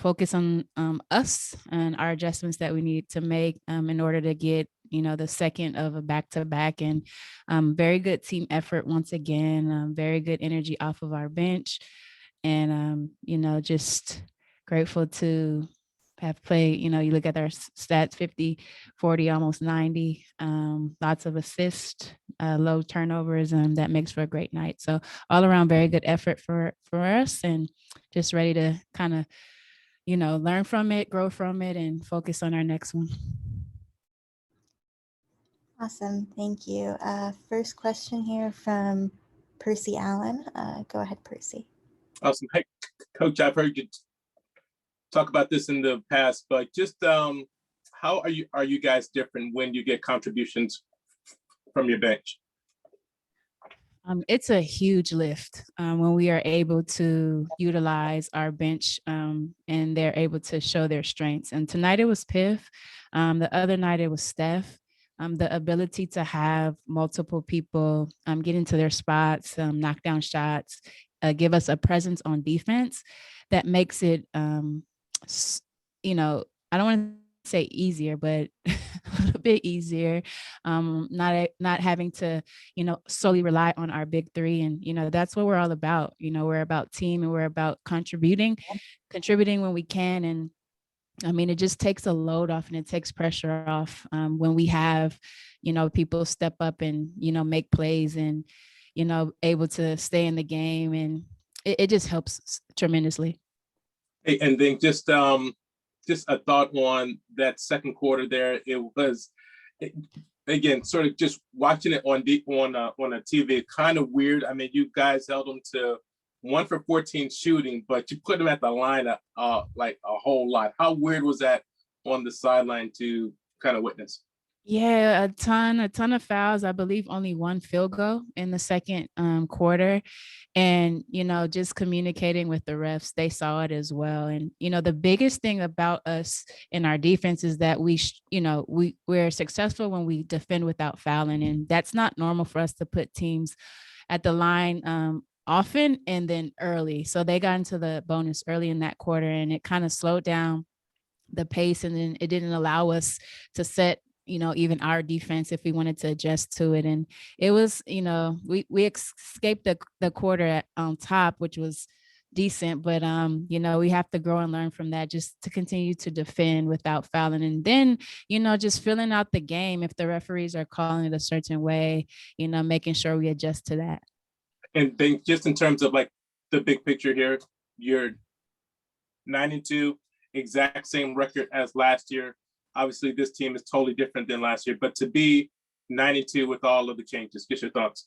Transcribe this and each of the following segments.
focus on us and our adjustments that we need to make in order to get, the second of a back-to-back. And very good team effort once again, very good energy off of our bench. And, just grateful to have played, you look at our stats, 50, 40, almost 90, lots of assists, low turnovers, and that makes for a great night. So all around, very good effort for us, and just ready to kind of, learn from it, grow from it, and focus on our next one. Awesome. Thank you. First question here from Percy Allen. Go ahead, Percy. Awesome. Hey, Coach, I've heard you talk about this in the past, but just how are you guys different when you get contributions from your bench? It's a huge lift when we are able to utilize our bench and they're able to show their strengths. And tonight it was Piff. The other night it was Steph. The ability to have multiple people get into their spots, knock down shots, give us a presence on defense that makes it, I don't want to say easier, but a little bit easier, not having to, solely rely on our big three. And, that's what we're all about. We're about team, and we're about contributing when we can. And I mean, it just takes a load off, and it takes pressure off when we have, people step up and, make plays and, able to stay in the game. And it just helps tremendously. Hey, and then just a thought on that second quarter there. It was, again, sort of just watching it on a TV, kind of weird. I mean, you guys held them to 1 for 14 shooting, but you put them at the line like a whole lot. How weird was that on the sideline to kind of witness? Yeah, a ton of fouls. I believe only one field goal in the second quarter. And, just communicating with the refs, they saw it as well. And, the biggest thing about us in our defense is that we're successful when we defend without fouling. And that's not normal for us to put teams at the line often and then early. So they got into the bonus early in that quarter, and it kind of slowed down the pace. And then it didn't allow us to set, even our defense if we wanted to adjust to it. And it was, we escaped the quarter on top, which was decent, but we have to grow and learn from that, just to continue to defend without fouling. And then, just filling out the game if the referees are calling it a certain way, making sure we adjust to that. And then just in terms of like the big picture here, you're 9-2, exact same record as last year. Obviously, this team is totally different than last year, but to be 9-2 with all of the changes, just your thoughts.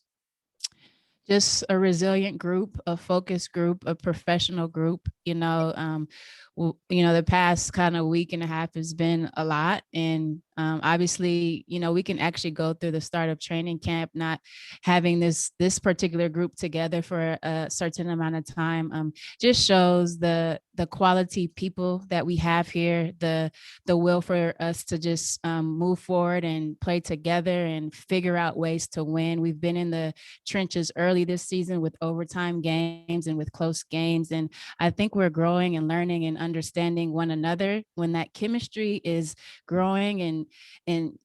Just a resilient group, a focused group, a professional group. The past kind of week and a half has been a lot. And obviously, we can actually go through the start of training camp, not having this particular group together for a certain amount of time, just shows the quality people that we have here, the will for us to just move forward and play together and figure out ways to win. We've been in the trenches early this season with overtime games and with close games. And I think we're growing and learning and understanding one another. When that chemistry is growing and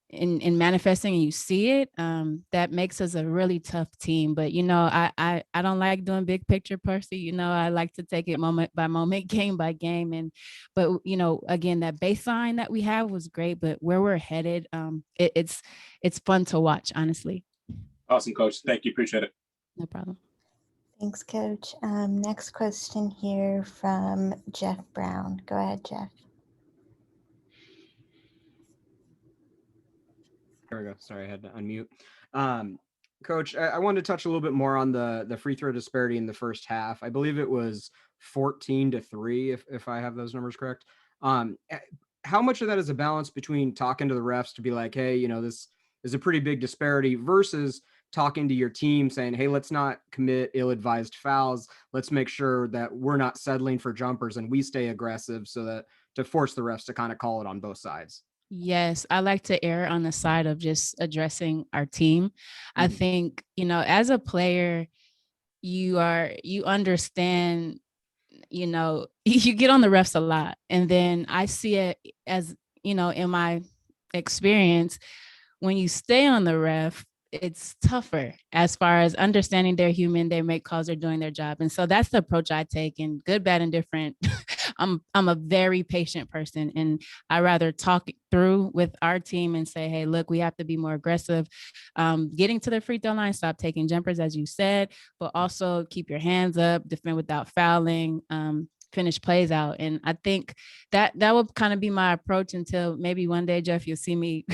manifesting and you see it, that makes us a really tough team. But I don't like doing big picture, Percy. I like to take it moment by moment, game by game. But again, that baseline that we have was great, but where we're headed, it's fun to watch, honestly. Awesome, Coach. Thank you. Appreciate it. No problem. Thanks, Coach. Next question here from Jeff Brown. Go ahead, Jeff. There we go. Sorry, I had to unmute. Coach, I wanted to touch a little bit more on the free throw disparity in the first half. I believe it was 14-3, if I have those numbers correct. How much of that is a balance between talking to the refs to be like, hey, this is a pretty big disparity, versus talking to your team saying, hey, let's not commit ill-advised fouls. Let's make sure that we're not settling for jumpers and we stay aggressive, so that to force the refs to kind of call it on both sides. Yes, I like to err on the side of just addressing our team. I think, as a player, you understand, you get on the refs a lot. And then I see it as, you know, in my experience, when you stay on the ref, it's tougher as far as understanding they're human, they make calls, they're doing their job. And so that's the approach I take, and good, bad, and different. I'm a very patient person, and I rather talk it through with our team and say, hey, look, we have to be more aggressive. Getting to the free throw line, stop taking jumpers, as you said, but also keep your hands up, defend without fouling, finish plays out. And I think that would kind of be my approach until maybe one day, Jeff, you'll see me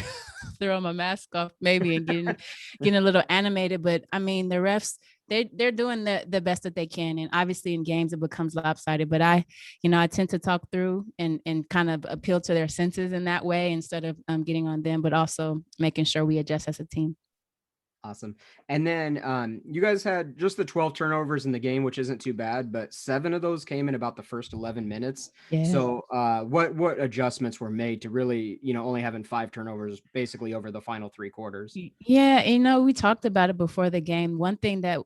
throw my mask off maybe and getting a little animated. But I mean, the refs, they're doing the best that they can. And obviously in games it becomes lopsided, but I tend to talk through and kind of appeal to their senses in that way, instead of getting on them, but also making sure we adjust as a team. Awesome. And then you guys had just the 12 turnovers in the game, which isn't too bad, but 7 of those came in about the first 11 minutes. Yeah. So what adjustments were made to really, only having 5 turnovers basically over the final 3 quarters? Yeah, we talked about it before the game. One thing that,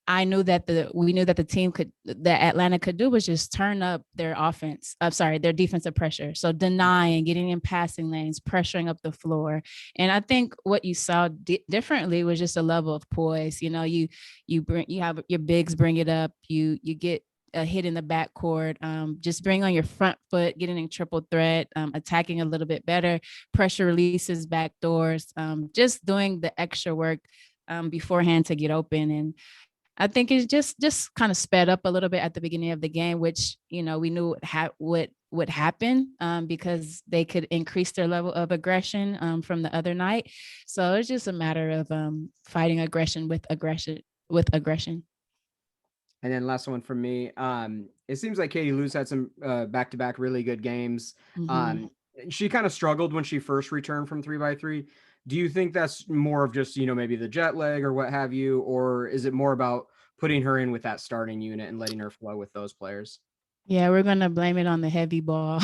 I knew that we knew that that Atlanta could do was just turn up their their defensive pressure. So denying, getting in passing lanes, pressuring up the floor. And I think what you saw differently was just a level of poise. You have your bigs bring it up, you get a hit in the backcourt, just bring on your front foot, getting in triple threat, attacking a little bit better, pressure releases, back doors, just doing the extra work beforehand to get open. And I think it's just kind of sped up a little bit at the beginning of the game, which, we knew what would happen because they could increase their level of aggression from the other night. So it's just a matter of fighting aggression with aggression. And then last one from me. It seems like Katie Lou's had some back-to-back really good games. Mm-hmm. She kind of struggled when she first returned from 3x3. Do you think that's more of just, maybe the jet lag or what have you, or is it more about putting her in with that starting unit and letting her flow with those players? Yeah, we're going to blame it on the heavy ball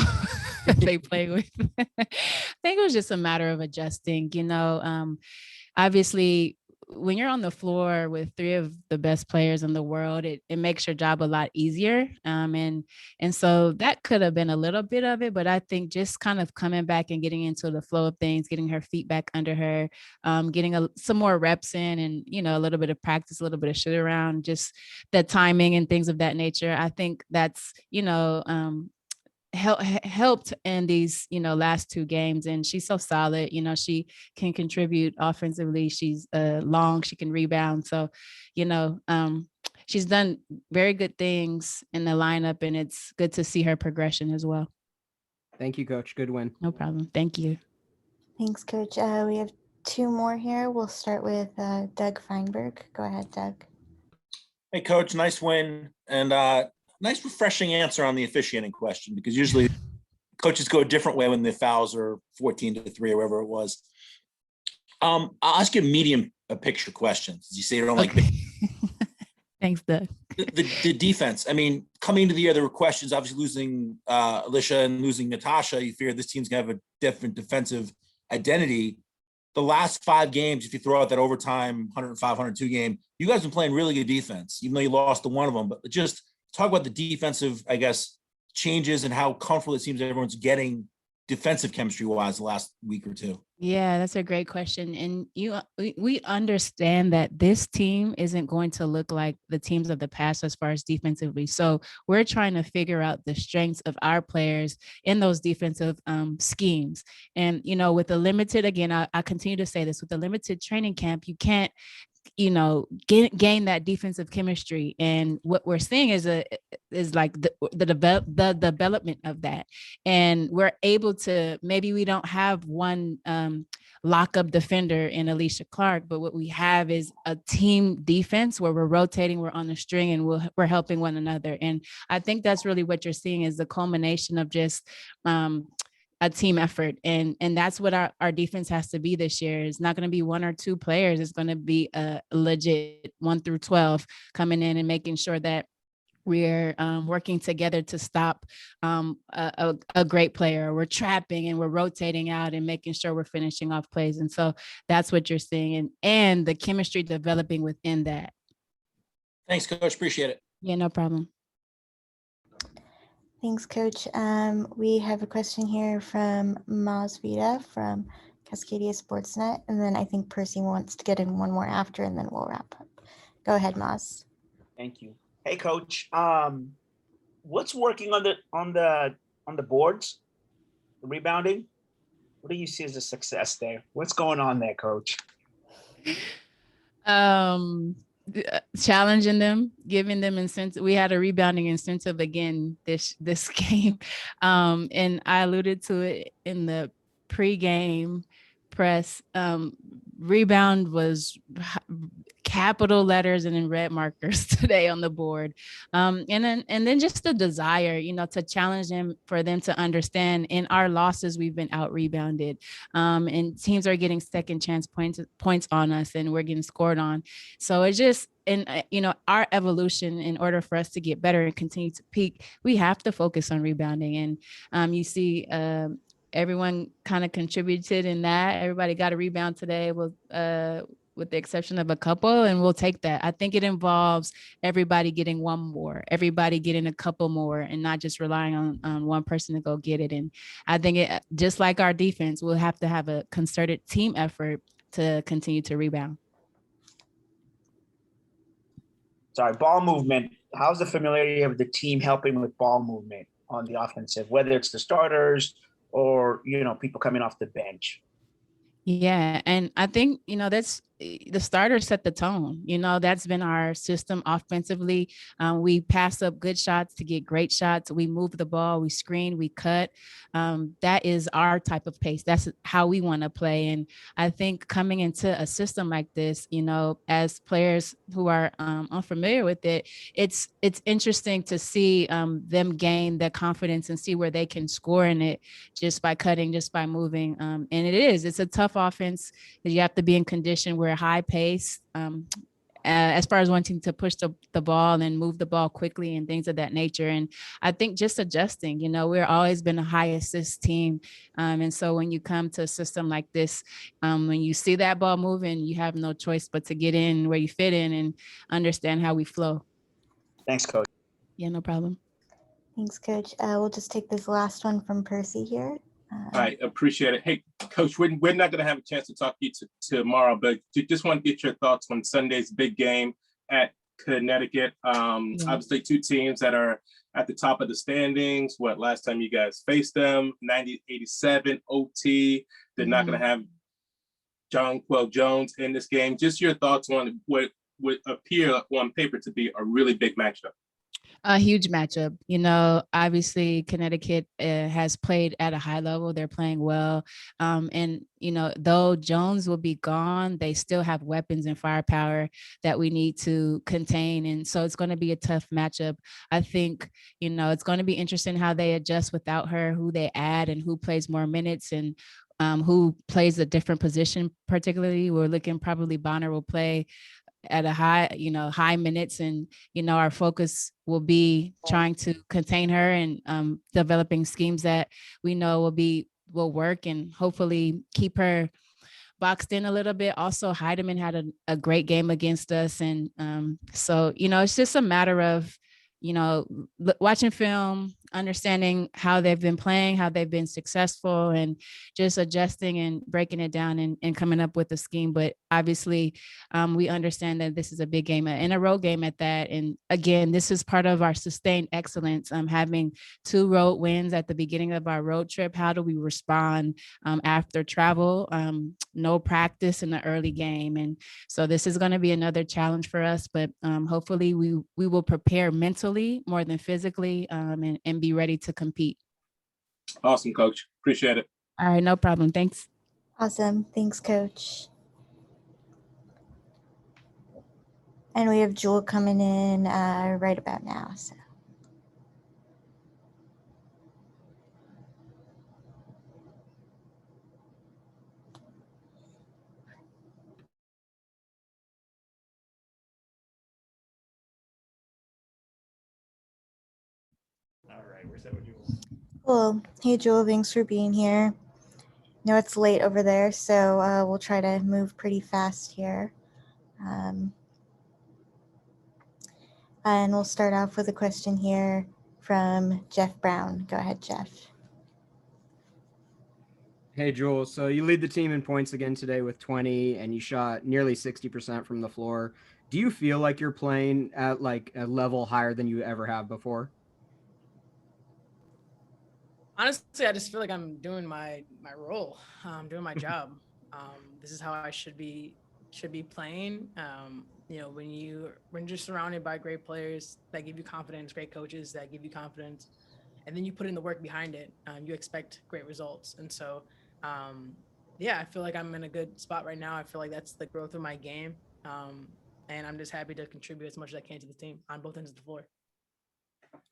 that they play with. I think it was just a matter of adjusting, obviously when you're on the floor with 3 of the best players in the world, it makes your job a lot easier. And so that could have been a little bit of it, but I think just kind of coming back and getting into the flow of things, getting her feet back under her, getting some more reps in, and, a little bit of practice, a little bit of shoot around, just the timing and things of that nature. I think that's, helped in these last 2 games. And she's so solid, she can contribute offensively, she's long, she can rebound. So she's done very good things in the lineup, and it's good to see her progression as well. Thank you, Coach. Good win. No problem. Thank you. Thanks, Coach. We have 2 more here. We'll start with Doug Feinberg. Go ahead, Doug. Hey, Coach, nice win, and nice refreshing answer on the officiating question, because usually coaches go a different way when the fouls are 14-3 or whatever it was. I'll ask you a medium picture question. You say you don't like Thanks, Doug. The defense. I mean, coming into the year, there were questions. Obviously, losing Alicia and losing Natasha, you figure this team's gonna have a different defensive identity. The last 5 games, if you throw out that overtime 105, 102 game, you guys have been playing really good defense, even though you lost to one of them. But just talk about the defensive, I guess, changes and how comfortable it seems everyone's getting defensive chemistry wise the last week or 2. Yeah, that's a great question. And we understand that this team isn't going to look like the teams of the past as far as defensively. So we're trying to figure out the strengths of our players in those defensive schemes. And, with the limited, again, I continue to say this, with the limited training camp, you can't gain that defensive chemistry. And what we're seeing is like the development of that. And we're able to, maybe we don't have one lockup defender in Alicia Clark, but what we have is a team defense where we're rotating, we're on the string, and we're helping one another. And I think that's really what you're seeing, is the culmination of just a team effort. And that's what our defense has to be this year. It's not going to be 1 or 2 players. It's going to be a legit 1 through 12 coming in and making sure that we're working together to stop a great player. We're trapping and we're rotating out and making sure we're finishing off plays. And so that's what you're seeing, and the chemistry developing within that. Thanks, Coach. Appreciate it. Yeah, no problem. Thanks, Coach. We have a question here from Maz Vida from Cascadia Sportsnet, and then I think Percy wants to get in one more after, and then we'll wrap up. Go ahead, Maz. Thank you. Hey, Coach. What's working on the boards, the rebounding? What do you see as a success there? What's going on there, Coach? Challenging them, giving them incentive. We had a rebounding incentive again this game, and I alluded to it in the pregame press. Rebound was capital letters and in red markers today on the board, and then just the desire, to challenge them, for them to understand in our losses we've been out rebounded, and teams are getting second chance points on us, and we're getting scored on. So it's just, and our evolution, in order for us to get better and continue to peak, we have to focus on rebounding. And you see everyone kind of contributed in that. Everybody got a rebound today, with the exception of a couple, and we'll take that. I think it involves everybody getting one more, everybody getting a couple more, and not just relying on one person to go get it. And I think it, just like our defense, we'll have to have a concerted team effort to continue to rebound. Sorry, ball movement. How's the familiarity of the team helping with ball movement on the offensive, whether it's the starters or, people coming off the bench? Yeah. And I think, that's the starters set the tone. That's been our system offensively. We pass up good shots to get great shots. We move the ball, we screen, we cut. That is our type of pace. That's how we want to play. And I think coming into a system like this, as players who are unfamiliar with it, it's interesting to see them gain the confidence and see where they can score in it, just by cutting, just by moving. And it's a tough offense, because you have to be in condition where high pace, as far as wanting to push the ball and move the ball quickly and things of that nature. And I think just adjusting, we've always been a high assist team. And so when you come to a system like this, when you see that ball moving, you have no choice but to get in where you fit in and understand how we flow. Thanks, Coach. Yeah, no problem. Thanks, Coach. We'll just take this last one from Percy here. I appreciate it. Hey, Coach, we're not going to have a chance to talk to you tomorrow, but just want to get your thoughts on Sunday's big game at Connecticut. Obviously, two teams that are at the top of the standings. Last time you guys faced them, 90-87 OT. They're not going to have Jonquel Jones in this game. Just your thoughts on what would appear on paper to be a really big matchup. A huge matchup. Obviously Connecticut has played at a high level. They're playing well. And, though Jones will be gone, they still have weapons and firepower that we need to contain. And so it's going to be a tough matchup. I think, it's going to be interesting how they adjust without her, who they add and who plays more minutes, and who plays a different position. Particularly, we're looking, probably Bonner will play at a high minutes, and our focus will be trying to contain her and developing schemes that we know will work, and hopefully keep her boxed in a little bit. Also, Heidemann had a great game against us, and so it's just a matter of watching film, understanding how they've been playing, how they've been successful, and just adjusting and breaking it down and coming up with a scheme. But obviously, we understand that this is a big game and a road game at that. And again, this is part of our sustained excellence. Having 2 road wins at the beginning of our road trip. How do we respond after travel? No practice in the early game. And so this is going to be another challenge for us, but hopefully we will prepare mentally more than physically, and be ready to compete. Awesome, Coach. Appreciate it. All right, no problem. Thanks. Awesome. Thanks, Coach. And we have Jewell coming in right about now. So. All right, where's that with Jewell? Cool. Hey, Jewell, thanks for being here. I know it's late over there, so we'll try to move pretty fast here. And we'll start off with a question here from Jeff Brown. Go ahead, Jeff. Hey, Jewell. So you lead the team in points again today with 20, and you shot nearly 60% from the floor. Do you feel like you're playing at like a level higher than you ever have before? Honestly, I just feel like I'm doing my role, doing my job. This is how I should be playing. When you're just surrounded by great players that give you confidence, great coaches that give you confidence, and then you put in the work behind it, you expect great results. And so, yeah, I feel like I'm in a good spot right now. I feel like that's the growth of my game, and I'm just happy to contribute as much as I can to the team on both ends of the floor.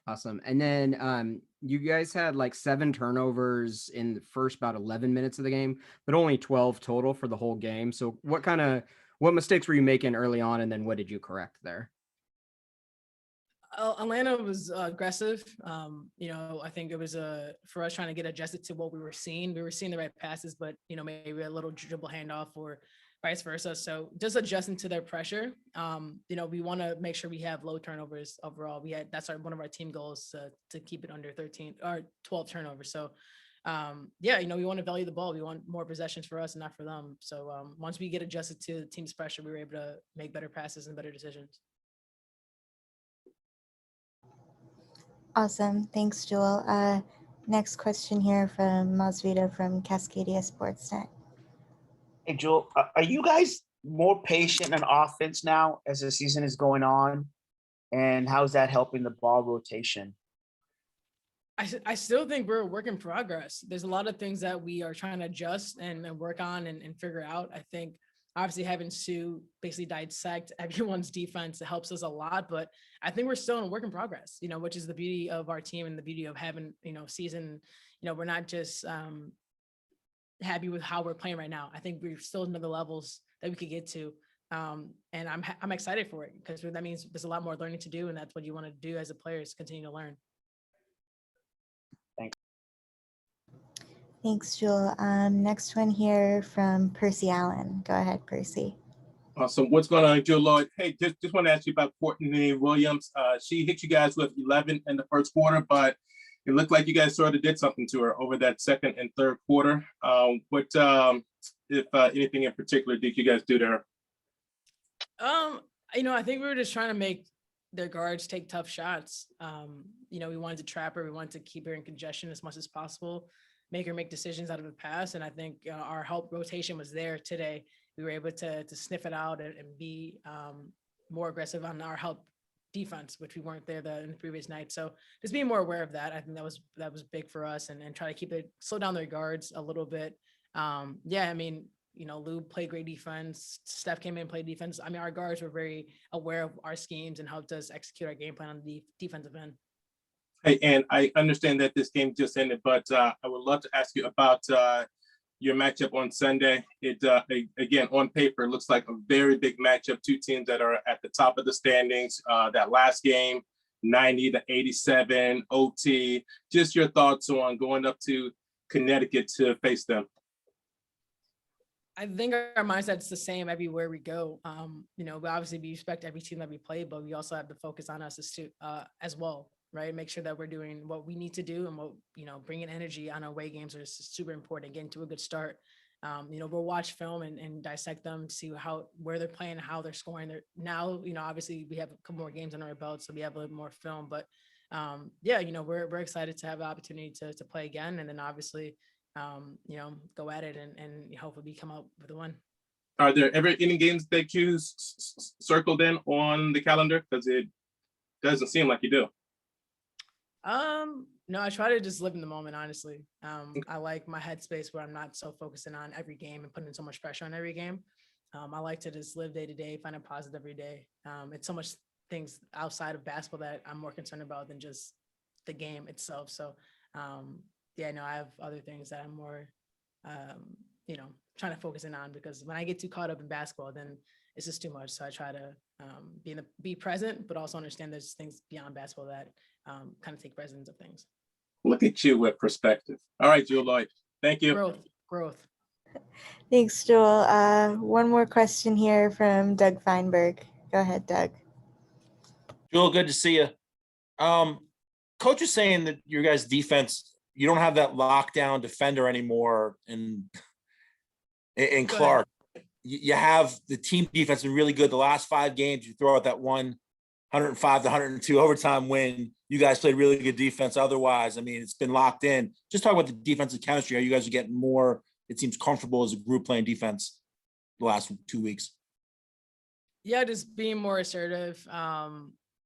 Awesome. And then you guys had like 7 turnovers in the first about 11 minutes of the game, but only 12 total for the whole game. So what mistakes were you making early on, and then what did you correct there? Atlanta was aggressive. I think it was for us trying to get adjusted to what we were seeing. We were seeing the right passes, but maybe a little dribble handoff or vice versa. So just adjusting to their pressure. We want to make sure we have low turnovers overall. That's one of our team goals to keep it under 13 or 12 turnovers. So we want to value the ball. We want more possessions for us and not for them. So once we get adjusted to the team's pressure, we were able to make better passes and better decisions. Awesome. Thanks, Jewell. Next question here from Masvita from Cascadia Sportsnet. Hey, Jewell, are you guys more patient on offense now as the season is going on? And how's that helping the ball rotation? I still think we're a work in progress. There's a lot of things that we are trying to adjust and work on and figure out. I think obviously having Sue basically dissect everyone's defense, it helps us a lot, but I think we're still in a work in progress, which is the beauty of our team and the beauty of having, season, we're not just happy with how we're playing right now. I think we're still in other levels that we could get to. And I'm excited for it because that means there's a lot more learning to do. And that's what you want to do as a player is continue to learn. Thanks, Jewell. Next one here from Percy Allen. Go ahead, Percy. Awesome. What's going on, Jewell Loyd? Hey, just want to ask you about Courtney Williams. She hit you guys with 11 in the first quarter, but it looked like you guys sort of did something to her over that second and third quarter. If anything in particular did you guys do to her? I think we were just trying to make their guards take tough shots. We wanted to trap her. We wanted to keep her in congestion as much as possible, make her make decisions out of the pass. And I think our help rotation was there today. We were able to sniff it out and be more aggressive on our help defense, which we weren't there in the previous night. So just being more aware of that, I think that was big for us and try to slow down their guards a little bit. Lou played great defense. Steph came in and played defense. Our guards were very aware of our schemes and helped us execute our game plan on the defensive end. Hey, and I understand that this game just ended, but I would love to ask you about your matchup on Sunday. It again, on paper, looks like a very big matchup. Two teams that are at the top of the standings. That last game, 90-87 OT. Just your thoughts on going up to Connecticut to face them. I think our mindset's the same everywhere we go. Obviously we respect every team that we play, but we also have to focus on us as well, right? Make sure that we're doing what we need to do and what, bringing energy on our away games is super important. Getting to a good start. We'll watch film and dissect them, see where they're playing, how they're scoring. Now, obviously we have a couple more games under our belt, so we have a little more film, but we're excited to have the opportunity to play again. And then obviously, go at it and hopefully we come out with a win. Are there ever any games that you circled in on the calendar? Because it doesn't seem like you do. No, I try to just live in the moment, honestly. I like my headspace where I'm not so focusing on every game and putting so much pressure on every game. I like to just live day to day, find a positive every day. It's so much things outside of basketball that I'm more concerned about than just the game itself. So, I have other things that I'm more, trying to focus in on, because when I get too caught up in basketball, then it's just too much. So I try to be present, but also understand there's things beyond basketball that kind of take precedence of things. Look at you with perspective. All right, Jewell Loyd. Thank you. Growth. Thanks, Jewell. One more question here from Doug Feinberg. Go ahead, Doug. Jewell, good to see you. coach is saying that your guys' defense, you don't have that lockdown defender anymore in Clark. You have the team defense been really good. The last 5 games, you throw out that 105 to 102 overtime win. You guys played really good defense. Otherwise, I mean, it's been locked in. Just talk about the defensive chemistry. How you guys are getting more, it seems, comfortable as a group playing defense the last 2 weeks. Yeah, just being more assertive.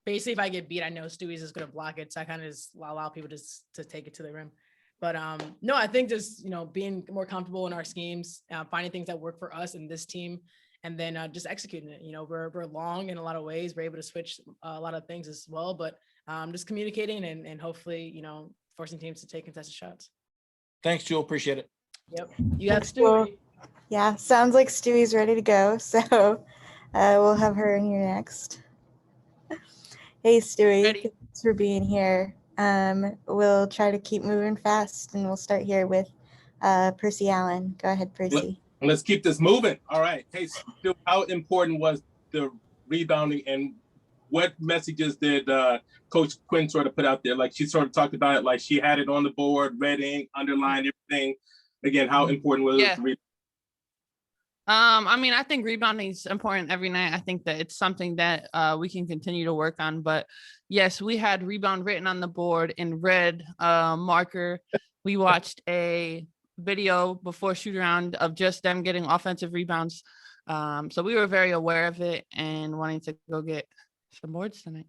Basically, if I get beat, I know Stewie's is going to block it. So I kind of just allow people to take it to the rim. But no, I think just, being more comfortable in our schemes, finding things that work for us and this team, and then just executing it. We're long in a lot of ways. We're able to switch a lot of things as well, but just communicating and hopefully, forcing teams to take contested shots. Thanks, Jewell. Appreciate it. Yep. You have Thanks, Jewell. Stewie. Yeah, sounds like Stewie's ready to go. So we'll have her in here next. Hey, Stewie, Ready. thanks for being here. We'll try to keep moving fast, and we'll start here with Percy Allen. Go ahead, Percy. Let's keep this moving. All right. Hey, Stu, how important was the rebounding, and what messages did Coach Quinn sort of put out there? Like, she sort of talked about it, like she had it on the board, red ink, underlined everything. Again, how important was it? I mean, I think rebounding is important every night. I think that it's something that we can continue to work on. But yes, we had rebound written on the board in red marker. We watched a video before shoot around of just them getting offensive rebounds. So we were very aware of it and wanting to go get some boards tonight.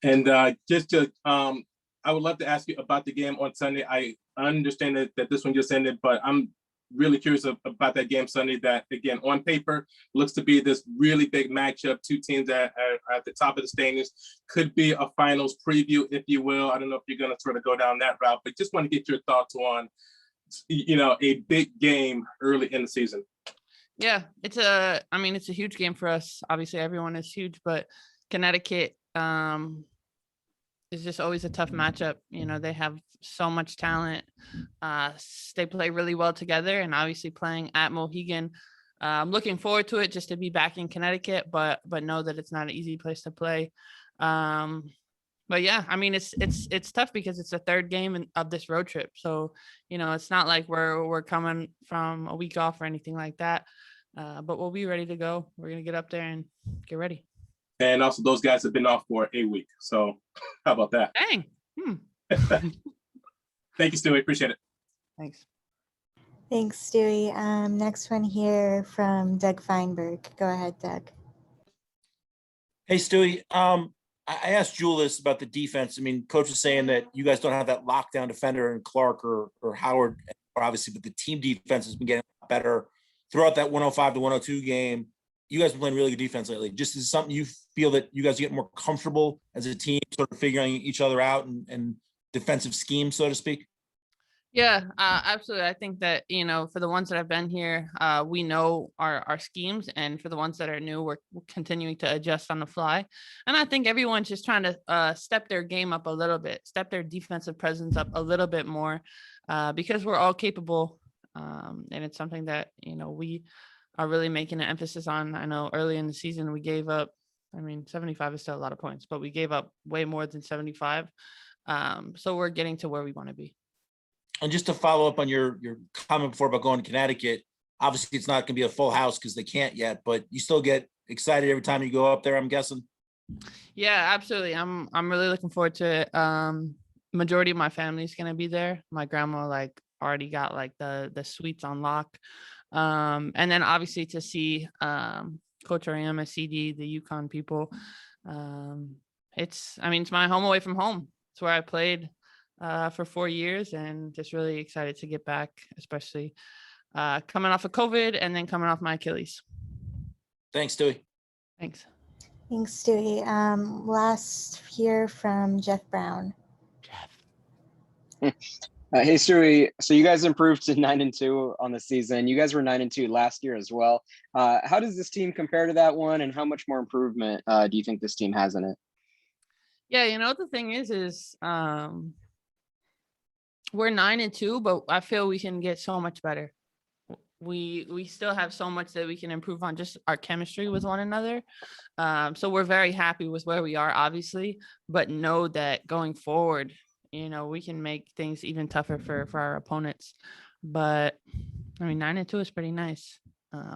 And just to, I would love to ask you about the game on Sunday. I understand that this one just ended, but I'm really curious about that game Sunday that, again, on paper, looks to be this really big matchup. 2 teams that are at the top of the standings. Could be a finals preview, if you will. I don't know if you're going to sort of go down that route, but just want to get your thoughts on, a big game early in the season. Yeah, it's a huge game for us. Obviously, everyone is huge, but Connecticut is just always a tough matchup. They have so much talent. They play really well together, and obviously playing at Mohegan. I'm looking forward to it just to be back in Connecticut, but know that it's not an easy place to play. But yeah, I mean, it's tough because it's the 3rd game of this road trip. So, it's not like we're coming from a week off or anything like that. But we'll be ready to go. We're going to get up there and get ready. And also those guys have been off for a week. So how about that? Dang. Thank you, Stewie. Appreciate it. Thanks. Thanks, Stewie. Next one here from Doug Feinberg. Go ahead, Doug. Hey, Stewie. I asked Jewell this about the defense. I mean, coach is saying that you guys don't have that lockdown defender in Clark or Howard, obviously, but the team defense has been getting better throughout that 105 to 102 game. You guys have been playing really good defense lately. Just is something you feel that you guys get more comfortable as a team, sort of figuring each other out and defensive scheme, so to speak? Yeah, absolutely. I think that, for the ones that have been here, we know our schemes, and for the ones that are new, we're continuing to adjust on the fly. And I think everyone's just trying to step their game up a little bit, step their defensive presence up a little bit more, because we're all capable. And it's something that, we are really making an emphasis on. I know early in the season, we gave up, 75 is still a lot of points, but we gave up way more than 75. So we're getting to where we want to be. And just to follow up on your comment before about going to Connecticut, obviously it's not going to be a full house because they can't yet, but you still get excited every time you go up there, I'm guessing. Yeah, absolutely. I'm really looking forward to it. Majority of my family is going to be there. My grandma already got the suites on lock. And then obviously to see Coach Oriama, CD, the UConn people. It's my home away from home. It's where I played for 4 years, and just really excited to get back, especially coming off of COVID and then coming off my Achilles. Thanks, Stewie. Thanks. Thanks, Stewie. Last here from Jeff Brown. Jeff. Hey, Stewie. So you guys improved to 9-2 on the season. You guys were 9-2 last year as well. How does this team compare to that one, and how much more improvement do you think this team has in it? Yeah, the thing is we're 9-2, but I feel we can get so much better. We still have so much that we can improve on, just our chemistry with one another. So we're very happy with where we are, obviously, but know that going forward, we can make things even tougher for our opponents. But I mean, 9-2 is pretty nice.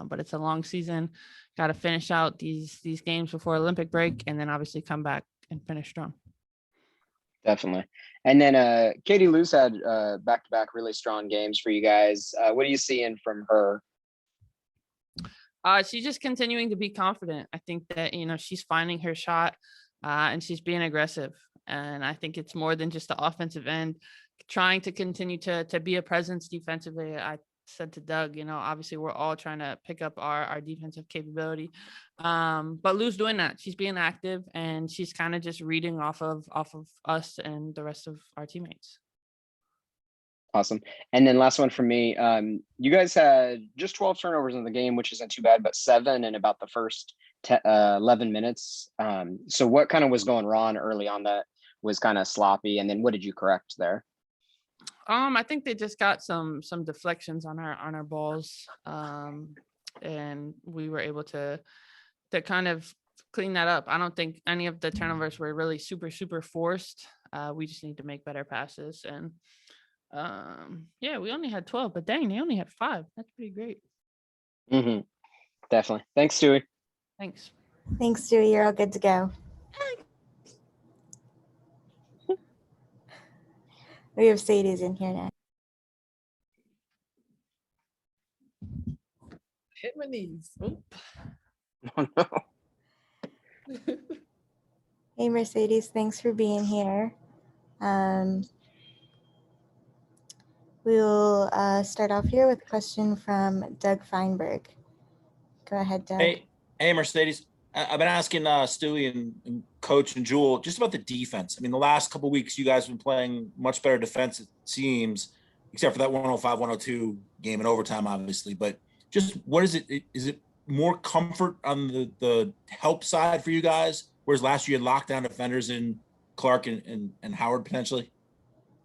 But it's a long season. Got to finish out these games before Olympic break, and then obviously come back and finish strong. Definitely. And then Katie Luce had back-to-back really strong games for you guys. What are you seeing from her? She's just continuing to be confident. I think that, she's finding her shot and she's being aggressive. And I think it's more than just the offensive end, trying to continue to be a presence defensively. I said to Doug, obviously we're all trying to pick up our defensive capability. But Lou's doing that. She's being active and she's kind of just reading off of us and the rest of our teammates. Awesome. And then last one from me. You guys had just 12 turnovers in the game, which isn't too bad, but 7 in about the first 11 minutes. So what kind of was going wrong early on that was kind of sloppy? And then what did you correct there? I think they just got some deflections on our balls. And we were able to kind of clean that up. I don't think any of the turnovers were really super forced. We just need to make better passes. And yeah, we only had 12, but dang, they only had 5. That's pretty great. Mm-hmm. Definitely. Thanks, Stewie. Thanks. Thanks, Stewie. You're all good to go. We have Sadie's in here now. Hit my knees. Oop. Oh, no. Hey, Mercedes. Thanks for being here. We'll start off here with a question from Doug Feinberg. Go ahead, Doug. Hey, Mercedes. I've been asking Stewie and Coach and Jewell just about the defense. I mean, the last couple of weeks, you guys have been playing much better defense, it seems, except for that 105-102 game in overtime, obviously. But just what is it? Is it more comfort on the help side for you guys, whereas last year you had lockdown defenders in Clark and Howard potentially?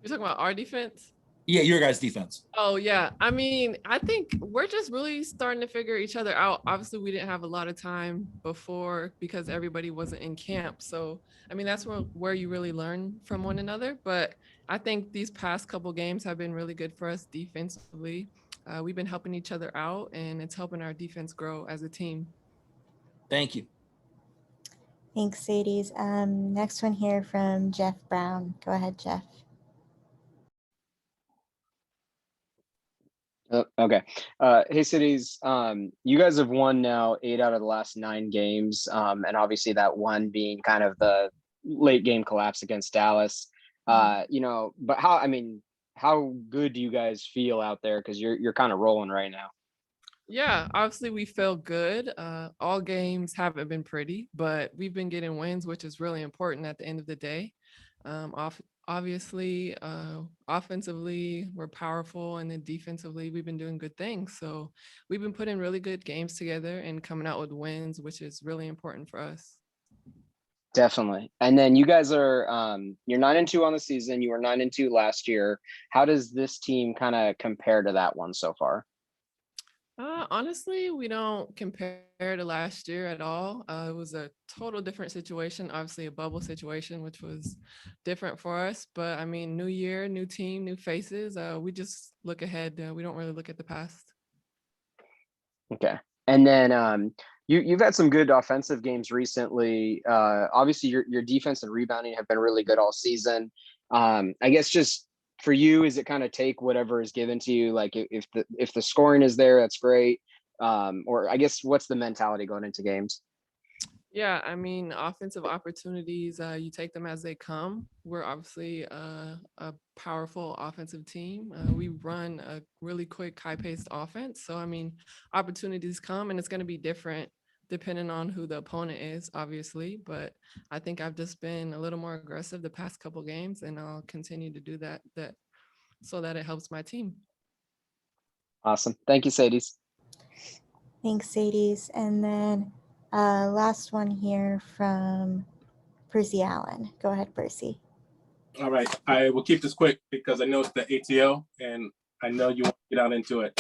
You're talking about our defense? Yeah, your guys' defense. Oh, yeah. I mean, I think we're just really starting to figure each other out. Obviously, we didn't have a lot of time before because everybody wasn't in camp. So, I mean, that's where you really learn from one another. But I think these past couple games have been really good for us defensively. We've been helping each other out, and it's helping our defense grow as a team. Thank you. Thanks, Sadie's. Next one here from Jeff Brown. Go ahead, Jeff. Okay. Hey, Cities. You guys have won now 8 out of the last 9 games. And obviously that one being kind of the late game collapse against Dallas. But how good do you guys feel out there? Because you're kind of rolling right now. Yeah, obviously we feel good. All games haven't been pretty, but we've been getting wins, which is really important at the end of the day. Obviously, offensively, we're powerful, and then defensively, we've been doing good things. So we've been putting really good games together and coming out with wins, which is really important for us. Definitely. And then you guys are you're 9-2 on the season. You were 9-2 last year. How does this team kind of compare to that one so far? Honestly, we don't compare to last year at all. It was a total different situation, obviously a bubble situation, which was different for us. But I mean, new year, new team, new faces. We just look ahead. We don't really look at the past. Okay. And then you've had some good offensive games recently. Obviously, your defense and rebounding have been really good all season. I guess just for you, is it kind of take whatever is given to you? Like if the scoring is there, that's great. Or I guess what's the mentality going into games? Yeah, I mean, offensive opportunities, you take them as they come. We're obviously a powerful offensive team. We run a really quick, high-paced offense. So, I mean, opportunities come, and it's going to be different depending on who the opponent is, obviously. But I think I've just been a little more aggressive the past couple games, and I'll continue to do that so that it helps my team. Awesome. Thank you, Sadie's. Thanks, Sadie's. And then last one here from Percy Allen. Go ahead, Percy. All right. I will keep this quick because I know it's the ATO and I know you want to get out into it.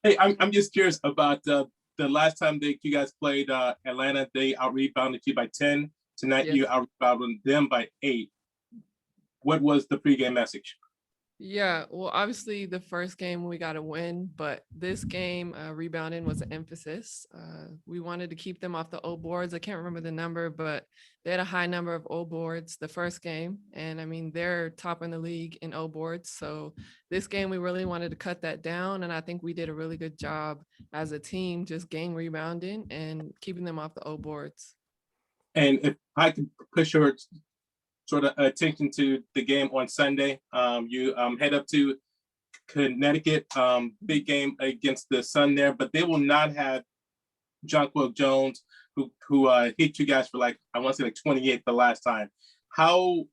Hey, I'm just curious about the last time you guys played Atlanta. They out-rebounded you by 10. Tonight, Yes. you out-rebounded them by 8. what was the pregame message? Yeah, well, obviously the first game we got to win, but this game, rebounding was an emphasis. We wanted to keep them off the O boards. I can't remember the number, but they had a high number of O boards the first game. And I mean, they're top in the league in O boards. So this game, we really wanted to cut that down. And I think we did a really good job as a team, just gang rebounding and keeping them off the O boards. And if I could push your sort of attention to the game on Sunday, you head up to Connecticut, big game against the Sun there, but they will not have Jonquil Jones, who hit you guys for like, I want to say like 28 the last time. How,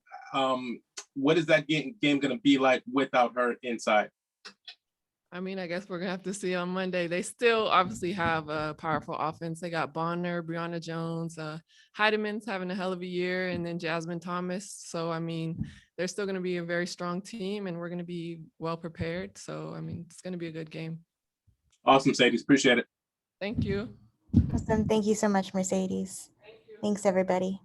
what is that game going to be like without her inside? I mean, I guess we're gonna have to see on Monday. They still obviously have a powerful offense. They got Bonner, Breanna Jones, Heideman's having a hell of a year, and then Jasmine Thomas. So, I mean, they're still gonna be a very strong team, and we're gonna be well prepared. So, I mean, it's gonna be a good game. Awesome, Sadie. Appreciate it. Thank you. Awesome. Thank you so much, Mercedes. Thanks, everybody.